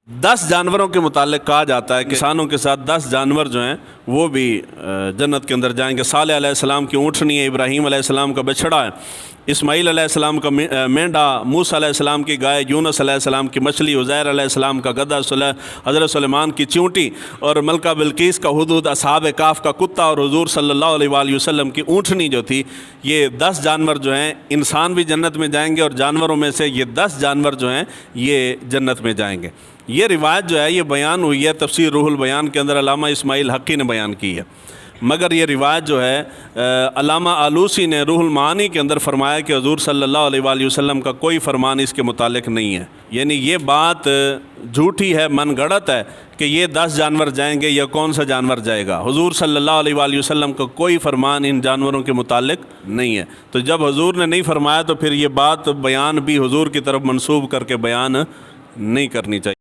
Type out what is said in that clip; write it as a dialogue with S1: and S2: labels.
S1: 10 जानवरों के मुतालिक कहा जाता है कि इंसानों के साथ 10 जानवर जो हैं वो भी जन्नत के अंदर जाएंगे। सालेह अलैहिस्सलाम की ऊँटनी है, इब्राहीम अलैहिस्सलाम का बछड़ा है, इस्माईल अलैहिस्सलाम का मेंढा, मूसा अलैहिस्सलाम की गाय, यूनुस अलैहिस्सलाम की मछली, उज़ैर अलैहिस्सलाम का गधा, हज़रत सुलेमान की चींटी और मलका बिल्कीस का हुदूद, असहाब काफ का कुत्ता और हुजूर सल्लल्लाहु अलैहि वसल्लम की ऊँटनी जो थी। ये 10 जानवर जो हैं, इंसान भी जन्नत में जाएंगे और जानवरों में से ये 10 जानवर जो हैं ये जन्नत में जाएंगे। ये रिवायत जो है ये बयान हुई है तफसीर रूहुल बयान के अंदर, अल्लामा इस्माइल हक़ी ने बयान की है। मगर ये रिवायत जो है अल्लामा आलूसी ने रूहुल मानी के अंदर फरमाया कि हुज़ूर सल्लल्लाहु अलैहि वसल्लम का कोई फरमान इसके मुतालिक नहीं है। यानी ये बात झूठी है, मनगढ़ंत है कि ये 10 जानवर जाएंगे या कौन सा जानवर जाएगा। हुज़ूर सल्लल्लाहु अलैहि वसल्लम का कोई फरमान इन जानवरों के मुतालिक नहीं है। तो जब हुज़ूर ने नहीं फरमाया तो फिर ये बात बयान भी हुज़ूर की तरफ मंसूब करके बयान नहीं करनी चाहिए।